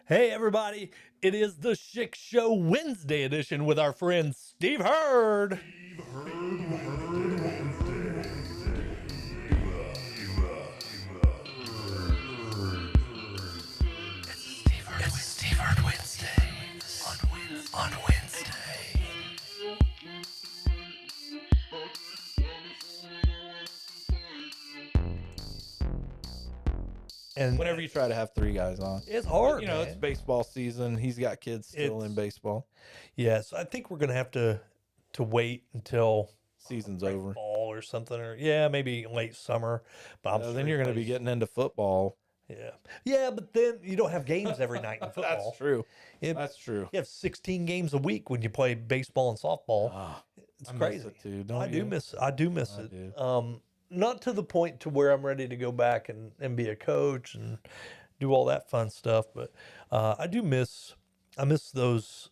Hey, everybody. It is the Schick Show Wednesday edition with our friend Steve Hurd. It's Steve Hurd Wednesday on Wednesday. And Whenever you try to have three guys on, it's hard, you know, man. it's baseball season. He's got kids still in baseball. Yes, I think we're going to have to wait until Season's like over. fall or something, or yeah, maybe late summer. But I'm sure Then you're going to be getting into football. yeah, but then you don't have games every night in football. That's true. It- That's true. You have 16 games a week when you play baseball and softball. It's I miss crazy. it too. Don't I do you? miss it. I it. do. Not to the point to where I'm ready to go back and be a coach and do all that fun stuff, but I miss those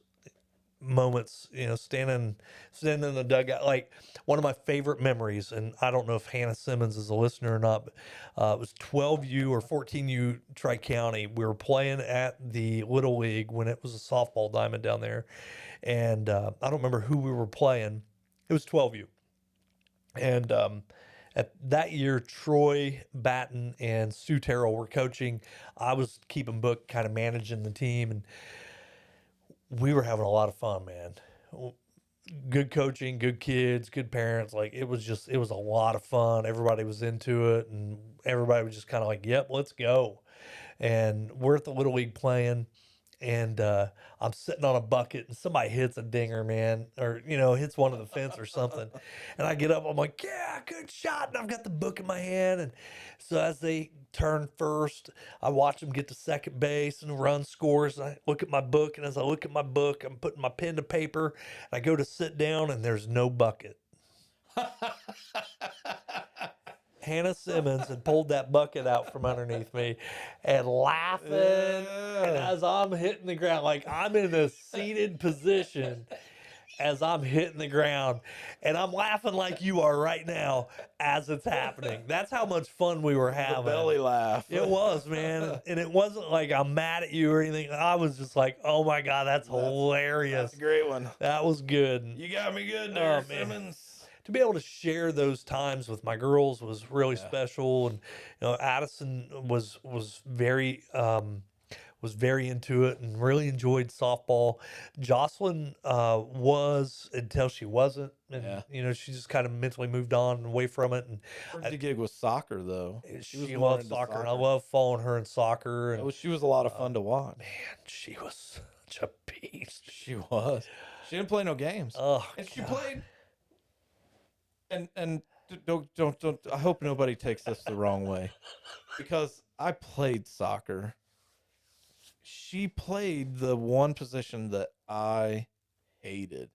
moments, standing in the dugout. Like one of my favorite memories, and I don't know if Hannah Simmons is a listener or not, but it was 12U or 14U Tri-County. We were playing at the Little League when it was a softball diamond down there, and I don't remember who we were playing. It was 12U, and at that year, Troy Batten and Sue Terrell were coaching. I was keeping book, kind of managing the team, and we were having a lot of fun, man. Good coaching, good kids, good parents. Like it was a lot of fun. Everybody was into it, and everybody was just kind of like, "Yep, let's go." And we're at the Little League playing, and I'm sitting on a bucket, and somebody hits a dinger, man, or hits one of the fence or something, and I get up, I'm like, "Yeah, good shot!" And I've got the book in my hand, and so as they turn first, I watch them get to second base and run scores. And I look at my book, and as I look at my book, I'm putting my pen to paper, and I go to sit down, and there's no bucket. Hannah Simmons had pulled that bucket out from underneath me and laughing. And as I'm hitting the ground, like I'm in a seated position as I'm hitting the ground, and I'm laughing like you are right now as it's happening. That's how much fun we were having. The belly laugh. It was, man. And it wasn't like I'm mad at you or anything. I was just like, oh my God, that's hilarious. That's a great one. That was good. You got me good there, Oh, man. Simmons. To be able to share those times with my girls was really special, and Addison was very into it and really enjoyed softball. Jocelyn was until she wasn't, and she just kind of mentally moved on and away from it. And The gig was soccer, though. she more loved into soccer, and I love following her in soccer. And she was a lot of fun to watch. man, she was such a beast. She was. She didn't play no games. Oh, And she God. played. And don't. I hope nobody takes this the wrong way, because I played soccer. She played the one position that I hated.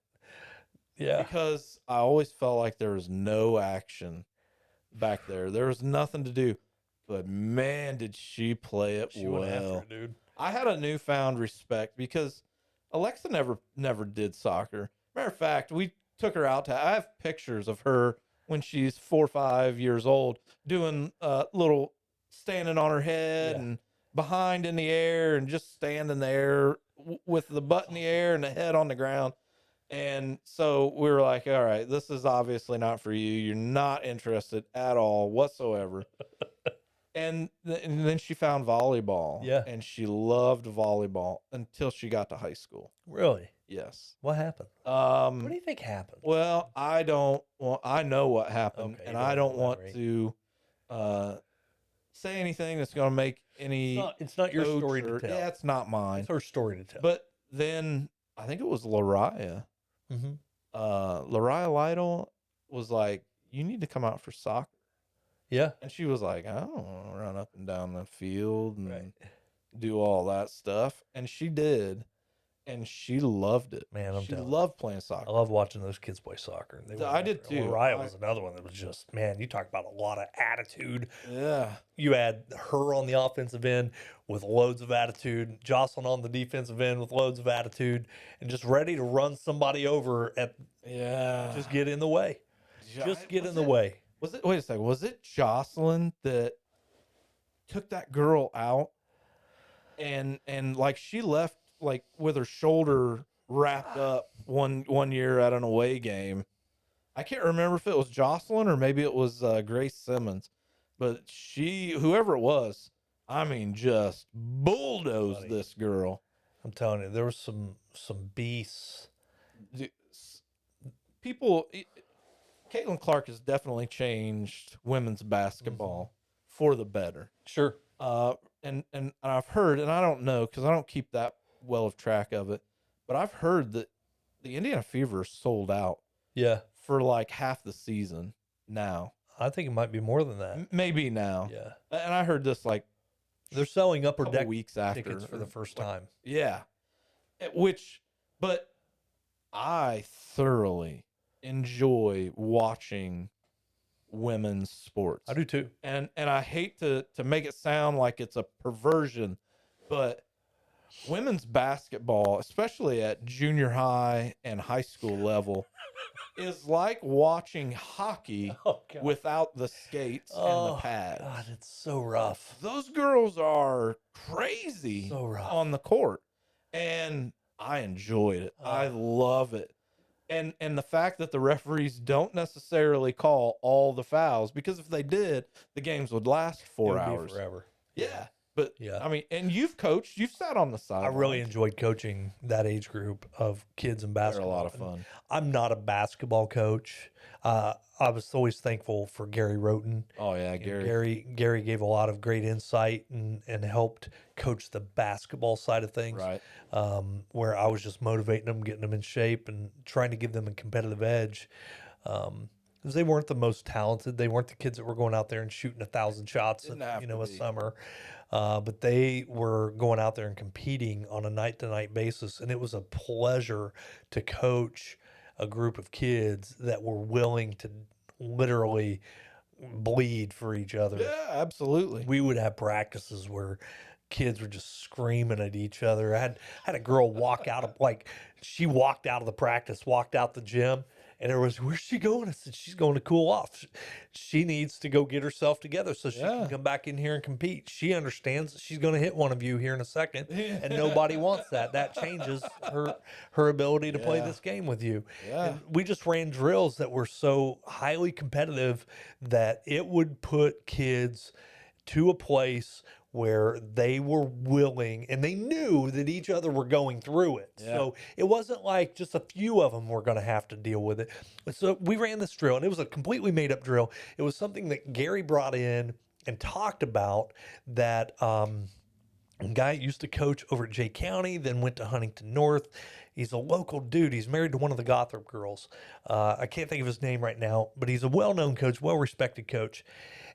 Yeah. Because I always felt like there was no action back there. There was nothing to do. But man, did she play it She went after well. it, dude. I had a newfound respect because Alexa never did soccer. Matter of fact, we took her out I have pictures of her when she's 4 or 5 years old doing little standing on her head and behind in the air and just standing there with the butt in the air and the head on the ground. And so we were like, all right, this is obviously not for you. You're not interested at all whatsoever. And then she found volleyball. Yeah. And she loved volleyball until she got to high school. Really? Yes. What happened? What do you think happened? Well, I know what happened, Okay, and you I don't don't wanna want to say anything that's going to make any. It's not your coach story to tell. Yeah, it's not mine. It's her story to tell. But then I think it was Lariah. Mm-hmm. Lariah Lytle was like, "You need to come out for soccer." Yeah. And she was like, "I don't want to run up and down the field and do all that stuff." And she did. And she loved it. Man, she loved playing soccer. I love watching those kids play soccer. I did too. Mariah was another one that was just, man, you talk about a lot of attitude. Yeah. You had her on the offensive end with loads of attitude, Jocelyn on the defensive end with loads of attitude, and just ready to run somebody over just get in the way. Just get in the way. Wait a second. Was it Jocelyn that took that girl out and like she left like with her shoulder wrapped up one year at an away game. I can't remember if it was Jocelyn or maybe it was Grace Simmons, but whoever it was, I mean, just bulldozed Buddy. this girl. I'm telling you, there was some beasts. The- People, Caitlin Clark has definitely changed women's basketball for the better. Sure. And I've heard, and I don't know because I don't keep that well of track of it, but I've heard that the Indiana Fever is sold out Yeah. for like half the season now. I think it might be more than that. Maybe now. Yeah. And I heard this like They're selling upper couple deck weeks after tickets for the first time. Yeah. But I thoroughly enjoy watching women's sports. I do too. And I hate to make it sound like it's a perversion, but women's basketball, especially at junior high and high school level, is like watching hockey Oh, God. without the skates and the pads. God, it's so rough. Those girls are crazy So rough. on the court, and I enjoyed it. I love it. And the fact that the referees don't necessarily call all the fouls, because if they did, the games would last 4 It would be hours. forever. Yeah. But Yeah. I mean, and you've coached, you've sat on the side. I really enjoyed coaching that age group of kids in They're a basketball. lot of fun. I'm not a basketball coach. I was always thankful for Gary Roten. Oh yeah, You know, Gary. Gary gave a lot of great insight and helped coach the basketball side of things. Right. Where I was just motivating them, getting them in shape, and trying to give them a competitive edge. Because they weren't the most talented. They weren't the kids that were going out there and shooting 1,000 shots, Didn't have a to be. summer. But they were going out there and competing on a night-to-night basis, and it was a pleasure to coach a group of kids that were willing to literally bleed for each other. Yeah, absolutely. We would have practices where kids were just screaming at each other. I had a girl walk out of she walked out of the practice, walked out the gym, and there was, "Where's she going?" I said, "She's going to cool off. She needs to go get herself together so she Yeah. can come back in here and compete. She understands that she's going to hit one of you here in a second, and nobody wants that. That changes her ability to play Yeah. this game with you." Yeah. And we just ran drills that were so highly competitive that it would put kids to a place where they were willing and they knew that each other were going through it. Yeah. So it wasn't like just a few of them were going to have to deal with it. So we ran this drill, and it was a completely made up drill. It was something that Gary brought in and talked about that a guy used to coach over at Jay County, then went to Huntington North. He's a local dude. He's married to one of the Gothrop girls. I can't think of his name right now, but he's a well-known coach, well-respected coach.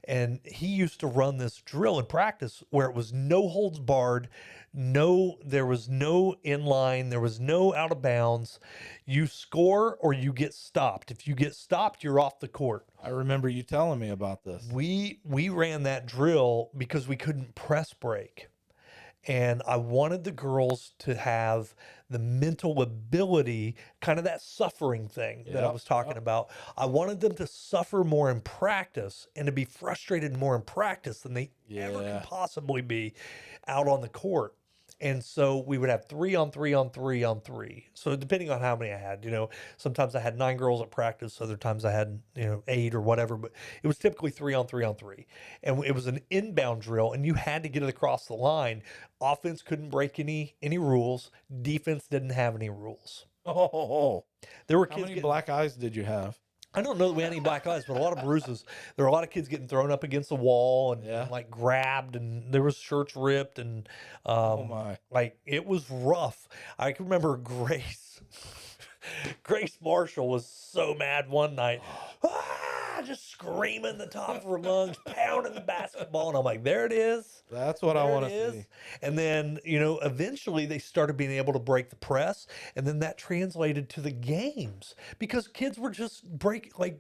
And he used to run this drill in practice where it was no holds barred, there was no inline, there was no out of bounds. You score or you get stopped. If you get stopped, you're off the court. I remember you telling me about this. We ran that drill because we couldn't press break. And I wanted the girls to have the mental ability, kind of that suffering thing that I Yep, was talking about. I wanted them to suffer more in practice and to be frustrated more in practice than they ever Yeah. could possibly be out on the court. And so we would have 3-on-3-on-3-on-3. So depending on how many I had, sometimes I had 9 girls at practice, other times I had, 8 or whatever, but it was typically 3-on-3-on-3. And it was an inbound drill, and you had to get it across the line. Offense couldn't break any rules. Defense didn't have any rules. Oh, There were how kids many getting, black eyes did you have? I don't know that we had any black eyes, but a lot of bruises. There were a lot of kids getting thrown up against the wall and, Yeah. like grabbed, and there was shirts ripped, and Oh my. like it was rough. I can remember Grace Marshall was so mad one night. Just screaming the top of her lungs, pounding the basketball, and I'm like, there it is. That's what I There want it to is. see. And then, eventually they started being able to break the press. And then that translated to the games because kids were just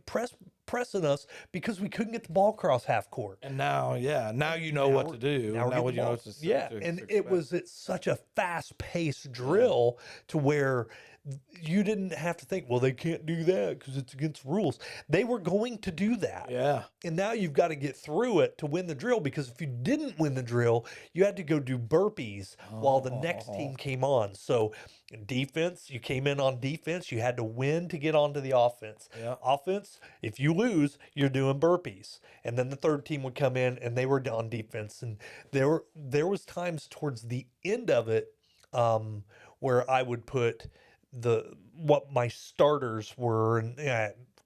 press pressing us because we couldn't get the ball across half court. And now, now you know what to do. Now we're Now getting what the you know ball. what to Yeah, to and it expect. was at such a fast-paced drill to where you didn't have to think, well, they can't do that because it's against rules. They were going to do that. Yeah. And now you've got to get through it to win the drill, because if you didn't win the drill, you had to go do burpees while the next team came on. So defense, you came in on defense, you had to win to get onto the offense. Yeah. Offense, if you lose, you're doing burpees. And then the third team would come in and they were on defense. And there was times towards the end of it where I would put what my starters were, and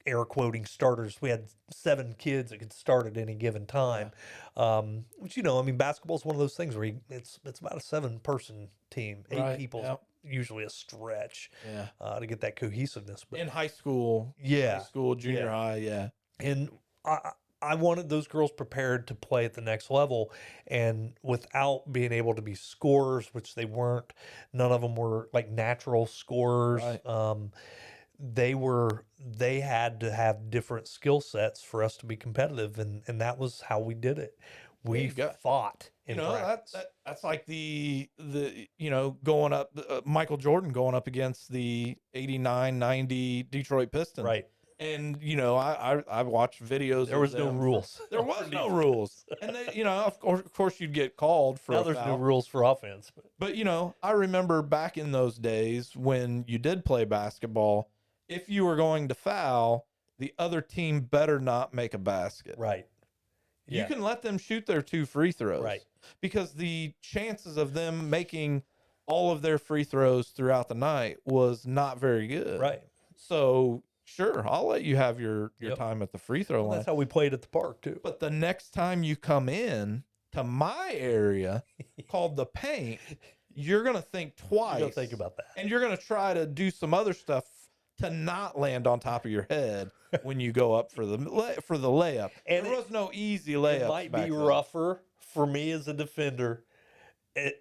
air quoting starters. We had 7 kids that could start at any given time. Which, I mean, basketball is one of those things where it's about a 7-person team. 8 Right, people is usually a stretch to get that cohesiveness. But in high school, junior high, and I wanted those girls prepared to play at the next level, and without being able to be scorers, which they weren't. None of them were like natural scorers. Right. They had to have different skill sets for us to be competitive, and that was how we did it. We fought in practice. That's like the going up, Michael Jordan going up against the 89-90 Detroit Pistons. Right. And I watched videos. There was no rules. There was no rules, and they, of course, you'd get called for. Now there's no rules for offense. But I remember back in those days when you did play basketball, if you were going to foul, the other team better not make a basket. Right. You can let them shoot their 2 free throws. Right. Because the chances of them making all of their free throws throughout the night was not very good. Right. So sure, I'll let you have your time at the free throw line. That's how we played at the park too. But the next time you come in to my area called the paint, you're going to think twice. You're gonna think about that. And you're going to try to do some other stuff to not land on top of your head when you go up for the layup. And there was no easy layup. It might be rougher for me as a defender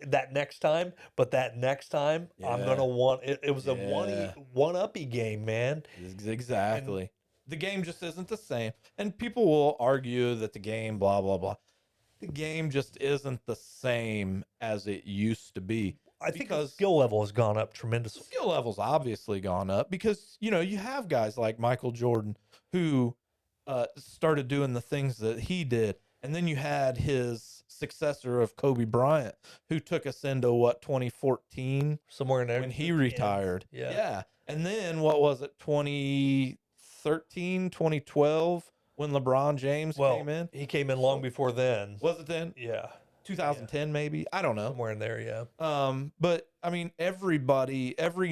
that next time, but that next time I'm gonna want it. It was a one-uppy game, man. Exactly. And the game just isn't the same, and people will argue that the game, blah blah blah. The game just isn't the same as it used to be. I think the skill level has gone up tremendously. The skill level's obviously gone up because you have guys like Michael Jordan who started doing the things that he did, and then you had his successor of Kobe Bryant, who took us into 2014, somewhere in there when he retired. Yeah. And then what was it, 2013, 2012, when LeBron James came in? He came in long before then. Was it then? Yeah. 2010 maybe? I don't know. Somewhere in there, yeah. But I mean, every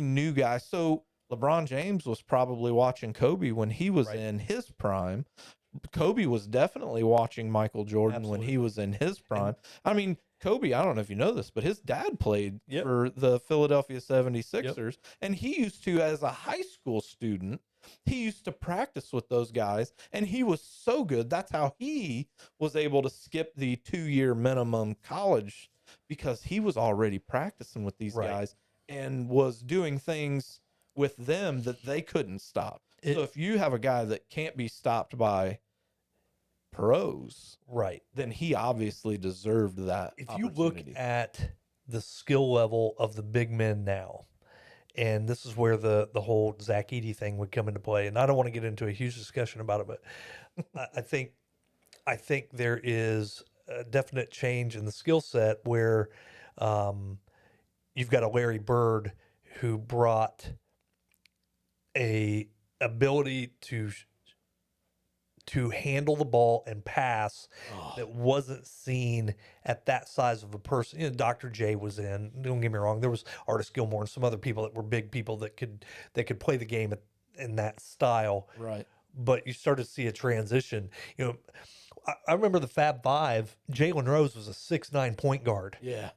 new guy. So LeBron James was probably watching Kobe when he was in his prime. Kobe was definitely watching Michael Jordan when he was in his prime. I mean, Kobe, I don't know if you know this, but his dad played for the Philadelphia 76ers. And he used to, as a high school student, he used to practice with those guys. And he was so good. That's how he was able to skip the 2-year minimum college, because he was already practicing with these guys and was doing things with them that they couldn't stop. So if you have a guy that can't be stopped by pros, then he obviously deserved that. If you look at the skill level of the big men now, and this is where the whole Zach Edey thing would come into play, and I don't want to get into a huge discussion about it, but I think there is a definite change in the skill set where you've got a Larry Bird who brought a ability to handle the ball and pass that wasn't seen at that size of a person. Dr. J was in. Don't get me wrong. There was Artis Gilmore and some other people that were big people that could play the game in that style. Right. But you started to see a transition. I remember the Fab Five. Jalen Rose was a 6'9" point guard. Yeah.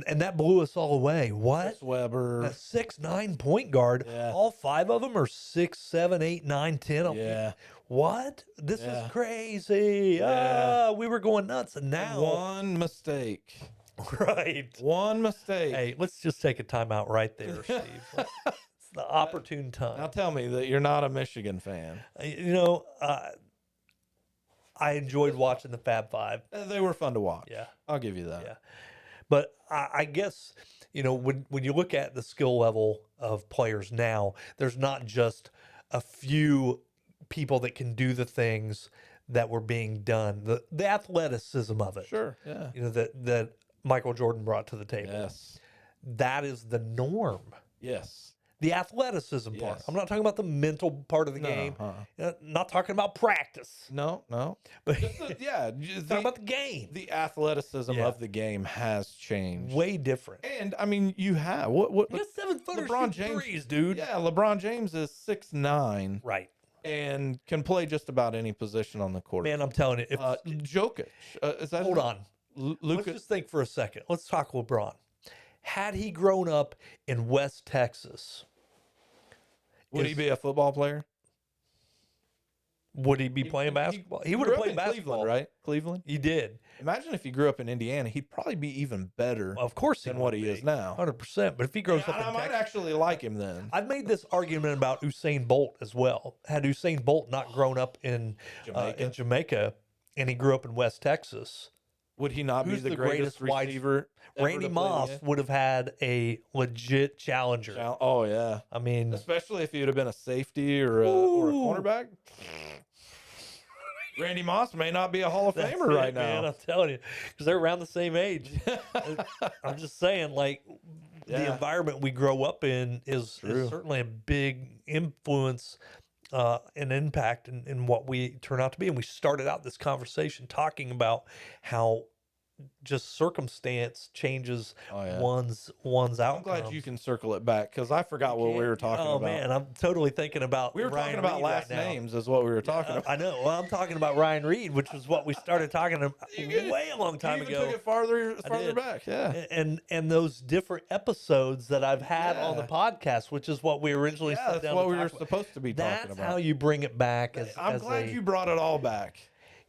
And that blew us all away. What? Chris Webber. A 6'9" point guard. Yeah. All 5 of them are 6, 7, 8, 9, 10. Yeah. What? This is crazy. Yeah. We were going nuts. And now. One mistake. Right. One mistake. Hey, let's just take a timeout right there, Steve. the opportune Now time. tell me that you're not a Michigan fan. You know, I enjoyed watching the Fab Five. They were fun to watch. Yeah. I'll give you that. Yeah. But I guess, you know, when you look at the skill level of players now, there's not just a few people that can do the things that were being done. The athleticism of it, Sure. Yeah. you know, that Michael Jordan brought to the table. Yes. That is the norm. Yes. The athleticism part. Yes. I'm not talking about the mental part of the No, game. uh-uh. Not talking about practice. No. But Yeah. talking about the game. The athleticism Yeah. of the game has changed. Way different. And I mean, you have what? You got 7-footer LeBron shooting James- threes, dude. Yeah, LeBron James is 6'9" Right. and can play just about any position on the court. Man, I'm telling you. If, Jokic, is that hold on. Luka? Let's just think for a second. Let's talk LeBron. Had he grown up in West Texas, Would he be a football player? would he be playing basketball? He would have played basketball, Cleveland, right? Cleveland. He did. Imagine if he grew up in Indiana, he'd probably be even better Of course, than what he is now. 100%. But if he grows up I in might Texas, actually like him then. I've made this argument about Usain Bolt as well. Had Usain Bolt not grown up in Jamaica and he grew up in West Texas, Would he not who's be the the greatest greatest receiver? ever Randy to play the Moss game? would have had a legit challenger. Oh yeah, I mean, especially if he would have been a safety or a cornerback. Randy Moss may not be a Hall of that's Famer it, right man, now. I'm telling you, because they're around the same age. I'm just saying, like, the Yeah. environment we grow up in is True. certainly a big influence and impact in what we turn out to be. And we started out this conversation talking about how just circumstance changes Oh, yeah. one's I'm outcome. glad you can circle it back because I forgot what we were talking Oh about. man, I'm totally thinking about We were Ryan talking about Reed last right now. names, is what we were talking about. I know. Well, I'm talking about Ryan Reed, which was what we started talking about way a long time You even ago. took it farther did. back. Yeah. And those different episodes that I've had on the Yeah. podcast, which is what we originally Yeah, sat that's down what to we talk were about. supposed to be That's talking about. how you bring it back. I'm glad you brought it all back.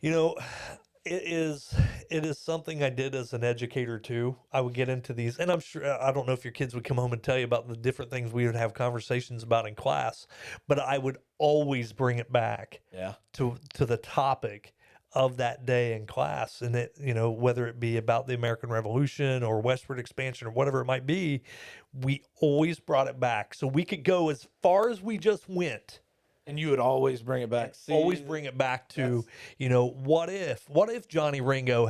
You know, it is something I did as an educator too. I would get into these, and I'm sure I don't know if your kids would come home and tell you about the different things we would have conversations about in class, but I would always bring it back Yeah. to the topic of that day in class, and it, you know, whether it be about the American Revolution or westward expansion or whatever it might be, we always brought it back so we could go as far as we just went. And you would always bring it back. Always bring it back to, you know, what if Johnny Ringo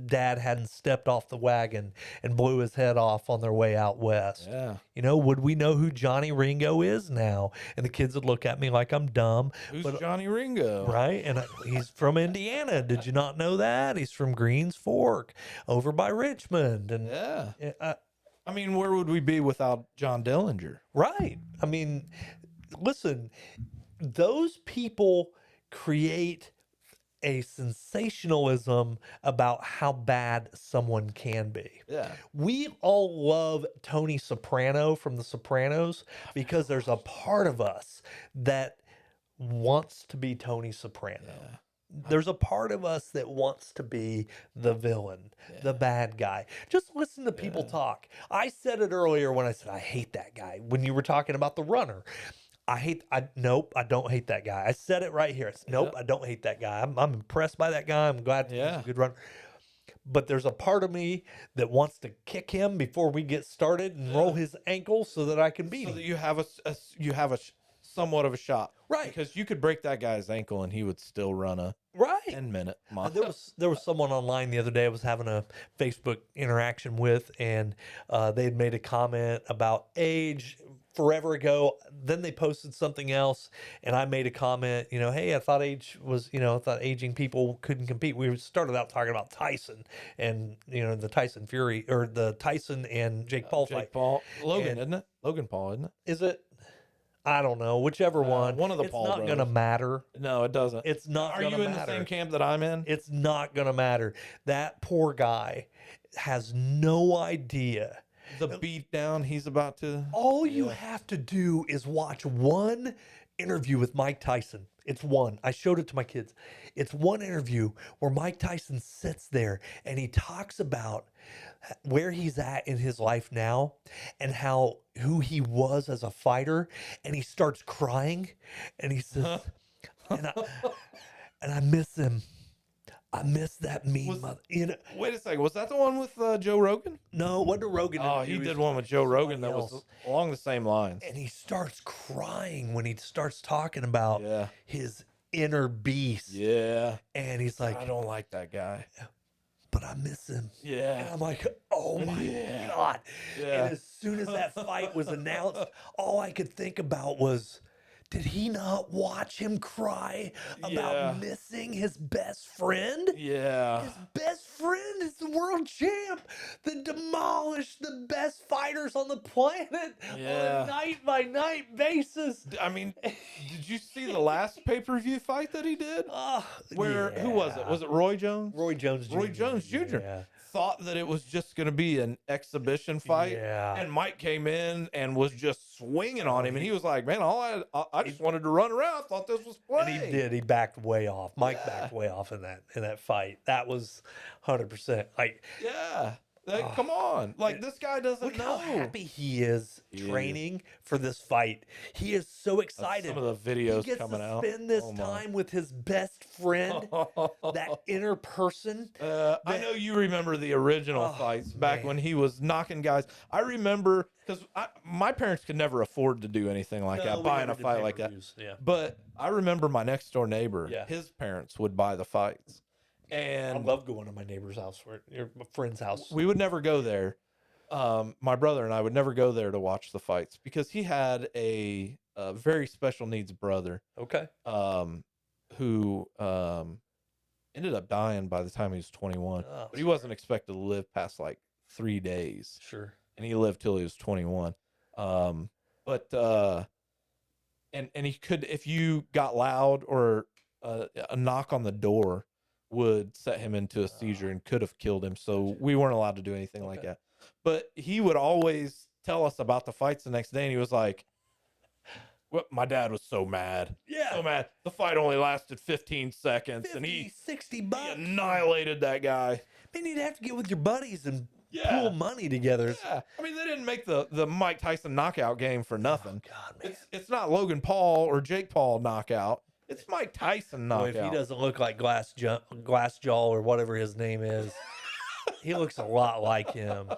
dad hadn't stepped off the wagon and blew his head off on their way out west? Yeah. You know, would we know who Johnny Ringo is now? And the kids would look at me like I'm dumb. Who's but, Johnny Ringo? right? And he's from Indiana. Did you not know that? He's from Greens Fork over by Richmond. And Yeah. uh, I mean, where would we be without John Dillinger? right. I mean, listen, those people create a sensationalism about how bad someone can be. Yeah. We all love Tony Soprano from The Sopranos because there's a part of us that wants to be Tony Soprano. Yeah. There's a part of us that wants to be the villain, the bad guy. Just listen to people talk. I said it earlier when I said I hate that guy. When you were talking about the runner, nope, I don't hate that guy. I said it right here. Nope, I don't hate that guy. I'm impressed by that guy. I'm glad he's a good runner. But there's a part of me that wants to kick him before we get started and roll his ankle so that I can beat So him. that you have a somewhat of a shot. Right. Because you could break that guy's ankle and he would still run a Right. 10-minute mile. There was someone online the other day I was having a Facebook interaction with, and they had made a comment about age forever ago. Then they posted something else, and I made a comment, you know, hey, I thought I thought aging people couldn't compete. We started out talking about Tyson and, you know, the Tyson Fury, or the Tyson and Jake Paul fight. Logan, And- isn't it? Logan Paul, isn't it? Is it? I don't know. Whichever one. one of the it's Paul not going to brothers. matter. No, it doesn't. It's not Are going you to in matter. the same camp that I'm in? It's not going to matter. That poor guy has no idea. The beat down he's about to. All you have to do is watch one interview with Mike Tyson. It's one. I showed it to my kids. It's one interview where Mike Tyson sits there and he talks about where he's at in his life now and how who he was as a fighter, and he starts crying and he says, and I miss him. I miss that mean mother. You know, Wait a second. Was that the one with Joe Rogan? no, what did Rogan Oh, interview? he He's did one with talking Joe to Rogan somebody that was else. along the same lines. And he starts crying when he starts talking about Yeah. his inner beast. Yeah. And he's like, I don't like that guy. but I miss him. And Yeah. I'm like, oh my Yeah. God. Yeah. And as soon as that fight was announced, all I could think about was, did he not watch him cry about Yeah. missing his best friend? Yeah. His best friend is the world champ that demolished the best fighters on the planet Yeah. on a night by night basis. I mean, did you see the last pay-per-view fight that he did? Where who was it? Yeah. Was it Roy Jones? Roy Jones Jr.? Roy Jones Jr. Yeah. Thought that it was just going to be an exhibition fight, Yeah. and Mike came in and was just swinging on him, and he- he was like, "Man, I just wanted to run around. I thought this was playing." And he did. He backed way off. Mike backed way off in that fight. That was 100%. Like, Yeah. Like, come on. Like, this guy doesn't look know. how happy he is He is. training for this fight. He is so excited. Some of the He videos gets coming to out. spend this Oh, my. time with his best friend, that inner person. I know you remember the original Oh, fights back man. when he was knocking guys. I remember because my parents could never afford to do anything like No, that, we buying never a did fight like that. pay-per-views. Yeah. But I remember my next door neighbor, Yeah. his parents would buy the fights. I And love going to my neighbor's house or my friend's house. we would never go there. My brother and I would never go there to watch the fights because he had a very special needs brother Okay. who ended up dying by the time he was 21. Oh, But he wasn't expected to live past like 3 days, sure. and he lived till he was 21. And he could, if you got loud or a knock on the door would set him into a seizure and could have killed him. So we weren't allowed to do anything like Okay. that. But he would always tell us about the fights the next day, and he was like, well, my dad was so mad. Yeah. So mad. The fight only lasted 15 seconds, 50, and he 60 bucks. annihilated that guy. Man, you'd have to get with your buddies and Yeah. pool money together. Yeah. I mean, they didn't make the Mike Tyson knockout game for nothing. God, man. It's not Logan Paul or Jake Paul knockout. It's Mike Tyson Boy, knockout. if he doesn't look like Glassjaw or whatever his name is, he looks a lot like him.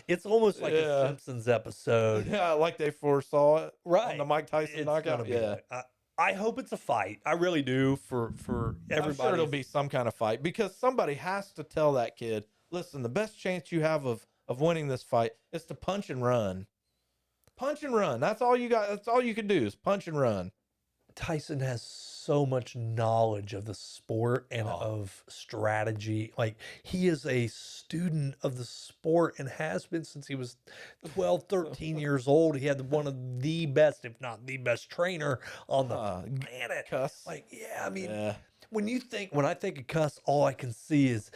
It's almost like Yeah. a Simpsons episode. Yeah, like they foresaw it on Right. the Mike Tyson It's gonna knockout. be Yeah. like- I hope it's a fight. I really do for I'm everybody. sure it'll be some kind of fight because somebody has to tell that kid, listen, the best chance you have of winning this fight is to punch and run. Punch and run. That's all you got. That's all you can do is punch and run. Tyson has so much knowledge of the sport and Oh. of strategy. Like, he is a student of the sport and has been since he was 12, 13 years old. He had one of the best, if not the best trainer on the planet. Cuss. Like, yeah, I mean, Yeah. when I think of Cuss, all I can see is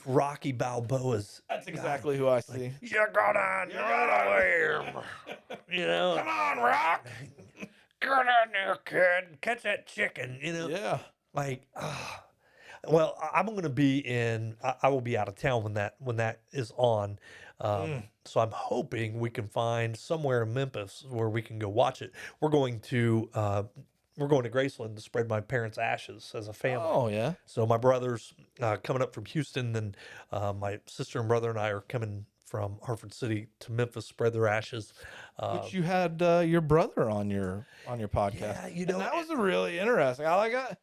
Rocky Balboa's. That's exactly who I see. You gotta know him. You know, Come on, Rock. get in there, kid. Catch that chicken. You know, Yeah. like, well, I'm going to be I will be out of town when that is on. So I'm hoping we can find somewhere in Memphis where we can go watch it. We're going to Graceland to spread my parents' ashes as a family. Oh, yeah. So my brother's coming up from Houston, and my sister and brother and I are coming from Hartford City to Memphis, spread their ashes. But you had your brother on your podcast. Yeah, you And know, that was a really interesting. I like that.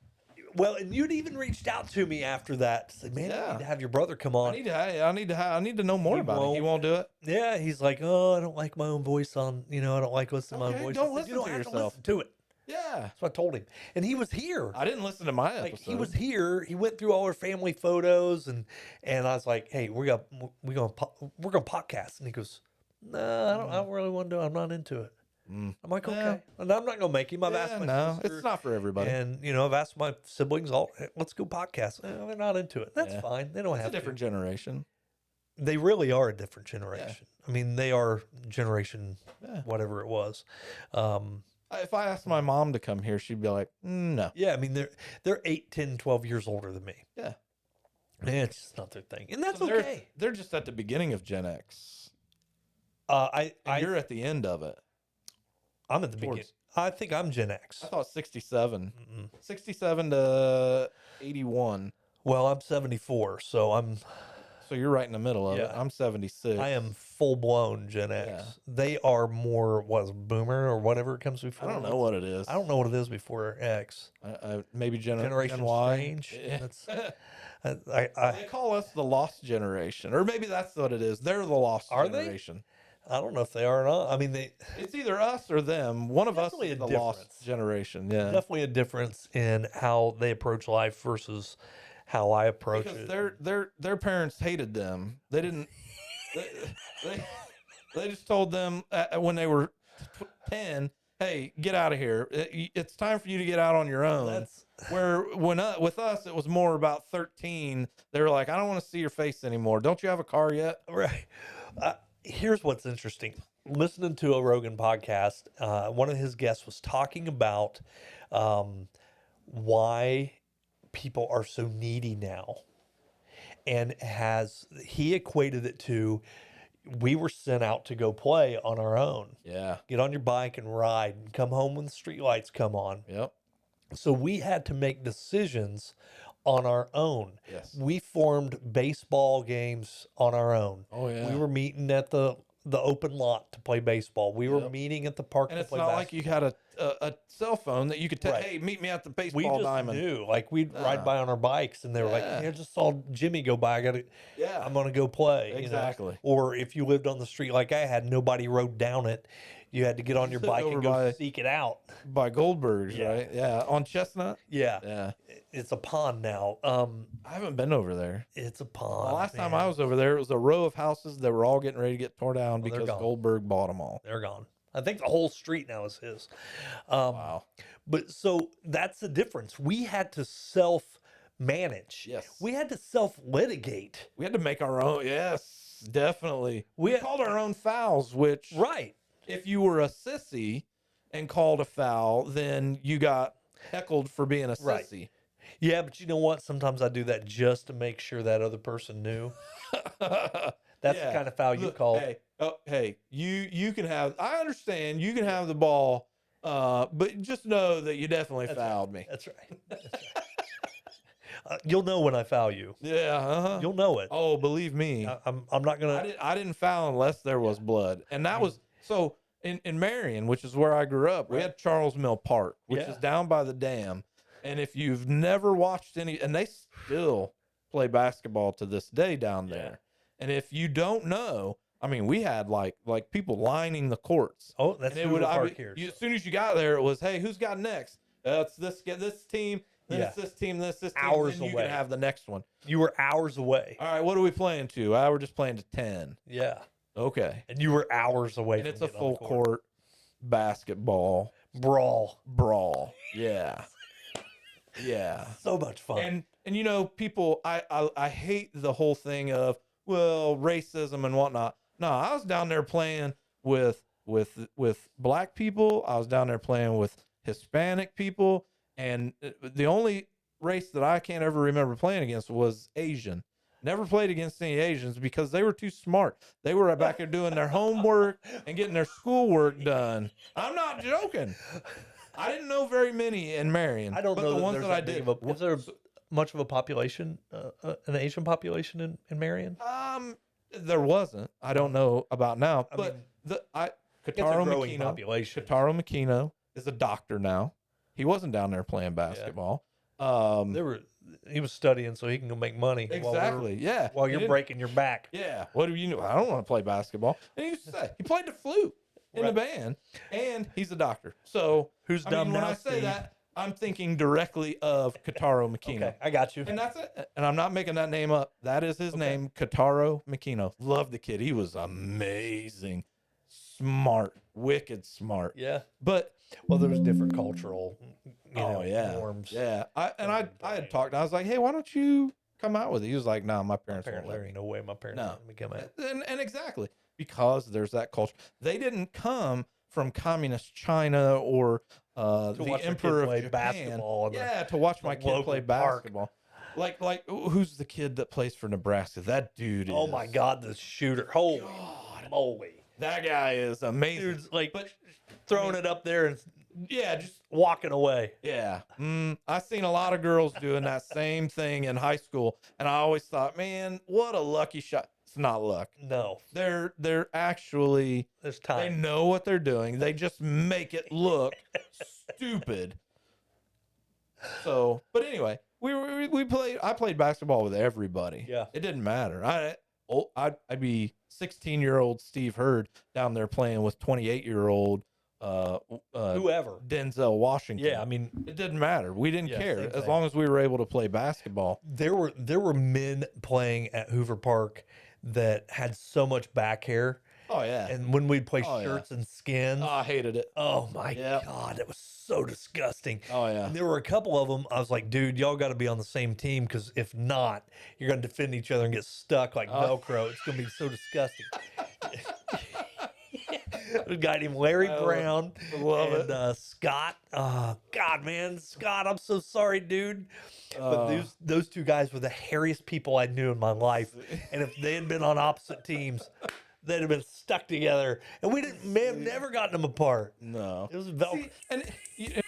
well, and you'd even reached out to me after that to say, man, Yeah. you need to have your brother come on. I need to know more He about it. He won't. won't do it. Yeah, he's like, oh, I don't like my own voice on, I don't like listening to my Okay, own voice. don't I said, listen you don't to have yourself. to listen to it. Yeah. That's what I told him. And he was here. I didn't listen to my episode. Like, he was here. He went through all our family photos, and I was like, "Hey, we're gonna podcast." And he goes, "No, I don't really want to do it. I'm not into it." I'm like, "Okay," Yeah. and I'm not gonna make him. I've asked my no, sister, it's not for everybody. and I've asked my siblings, "All let's go podcast." They're not into it. That's Yeah. fine. They don't It's a have different to. generation. They really are a different generation. I mean, they are generation Yeah. whatever it was. If I asked my mom to come here, she'd be like, no. Yeah, I mean they're 8, 10, 12 years older than me. Yeah. Man, it's just not their thing, and that's So okay. they're just at the beginning of Gen X. And You're at the end of it. I'm at the beginning. I think I'm Gen X. I thought 67. Mm-mm. 67 to 81. Well, I'm 74, so So you're right in the middle of it. Yeah. I'm 76. I am full blown Gen X. Yeah. They are more boomer or whatever it comes before. I don't know what it is. I don't know what it is before X. Maybe Generation Gen Y. Strange. Yeah. That's They call us the lost generation, or maybe that's what it is. They're the lost Are they? generation. I don't know if they are or not. I mean, It's either us or them. One of us Definitely is a the lost difference. generation. Yeah, definitely a difference in how they approach life versus how I approach because it. their parents hated them. They didn't. they, they just told them when they were 10, "Hey, get out of here. It's time for you to get out on your own." That's Where with us, it was more about 13. They were like, "I don't want to see your face anymore. Don't you have a car yet?" right. Here's what's interesting. Listening to a Rogan podcast, one of his guests was talking about why people are so needy now. And he equated it to, we were sent out to go play on our own. Yeah. Get on your bike and ride and come home when the street lights come on. Yep. So we had to make decisions on our own. Yes. We formed baseball games on our own. Oh yeah. We were meeting at the open lot to play baseball. We were meeting at the park And to it's play not basketball. like you had a cell phone that you could tell, Right. "Hey, meet me at the We baseball just diamond." knew, like we'd ride by on our bikes, and they were like, Yeah. "Hey, I just saw Jimmy go by. Yeah. I'm gonna go play." you know? Exactly. Or if you lived on the street like I had, nobody rode down it. You had to get on your bike Over and go by- seek it out. By Goldberg's, Yeah. right? Yeah. On Chestnut. Yeah, Yeah. it's a pond now. I haven't been over there. It's a pond. The last time man. I was over there, it was a row of houses that were all getting ready to get torn down they're because gone. Goldberg bought them all. They're gone. I think the whole street now is his. Wow. But so that's the difference. We had to self-manage. Yes. We had to self-litigate. We had to make our own. Yes, definitely. We We had- called our own fouls, which Right. if you were a sissy and called a foul, then you got heckled for being a Right. sissy. Yeah, but you know what? Sometimes I do that just to make sure that other person knew. That's the Yeah. kind of foul you Look, call. Hey, you can have. I understand you can have the ball, but just know that you definitely fouled me. That's right. That's right. You'll know when I foul you. Yeah. Uh-huh. You'll know it. Oh, believe me. I'm not gonna. I didn't foul unless there was blood, and that was so in Marion, which is where I grew up. We Right. had Charles Mill Park, which Yeah. is down by the dam, and if you've never watched any, and they still play basketball to this day down Yeah. there, and if you don't know, I mean, we had like people lining the courts. Oh, that's And it who would, the I park mean, here. as soon as you got there, it was, "Hey, who's got next? It's this team, then Yeah. it's this team, this team, Hours and you away. can have the next one." You were hours away. All right, what are we playing to? We're just playing to 10. Yeah, Okay. and you were hours away. And from it's a getting on the full court basketball brawl. brawl. Yeah. Yeah. So much fun. And you know, people I hate the whole thing of, well, racism and whatnot. No, I was down there playing with black people. I was down there playing with Hispanic people, and the only race that I can't ever remember playing against was Asian. Never played against any Asians because they were too smart. They were back there doing their homework and getting their schoolwork done. I'm not joking. I didn't know very many in Marion. I don't but know the that ones there's that I that big did. of a- Is there much of a population, an Asian population in Marion? There wasn't. I don't know about now, I but mean, the It's a Kataro growing Makino. population. Kataro Makino is a doctor now. He wasn't down there playing basketball. He was studying so he can go make money. Exactly. Yeah. While He you're didn't- breaking your back. Yeah. What do you know? I don't want to play basketball. And he used to say he played the flute in the band, and he's a doctor. So Who's I mean, dumb when now, I say Steve? that, I'm thinking directly of Kataro Makino. Okay, I got you. And that's it. And I'm not making that name up. That is his name, Kataro Makino. Love the kid. He was amazing. Smart. Wicked smart. Yeah. But Well, there was different cultural, norms. Yeah. I had talked. I was like, "Hey, why don't you come out with it?" He was like, "No, my parents won't Apparently, let there me." ain't no way my parents No. let me come out. And exactly because there's that culture. They didn't come from communist China or To the watch a kid emperor of play Japan. basketball in the Yeah, to watch my kid local play park. basketball. Like who's the kid that plays for Nebraska? That dude is. Oh my God, the shooter! Holy moly, That guy is amazing. dude's like But throwing it up there and yeah, just walking away. yeah. I seen a lot of girls doing that same thing in high school, and I always thought, man, what a lucky shot. It's not luck. No, They're actually there's they time. know what they're doing. They just make it look stupid. So, but anyway, we played. I played basketball with everybody. Yeah. It didn't matter. I'd be 16-year-old Steve Hurd down there playing with 28-year-old Whoever. Denzel Washington. Yeah, I mean, It didn't matter. We didn't Yeah, care same as thing. long as we were able to play basketball. there were men playing at Hoover Park that had so much back hair, Oh yeah. and when we'd play Oh, yeah. shirts and skins, Oh, I hated it. oh my Yep. God, it was so disgusting. Oh yeah. And there were a couple of them. I was like, dude, y'all got to be on the same team because if not, you're going to defend each other and get stuck like Oh. Velcro. It's going to be so disgusting. A guy named Larry I Brown love and it. Scott. God, man, Scott, I'm so sorry, dude. But Uh, those two guys were the hairiest people I knew in my life. And if they had been on opposite teams, they'd have been stuck together. And we may have never gotten them apart. no. It was Velcro. See, and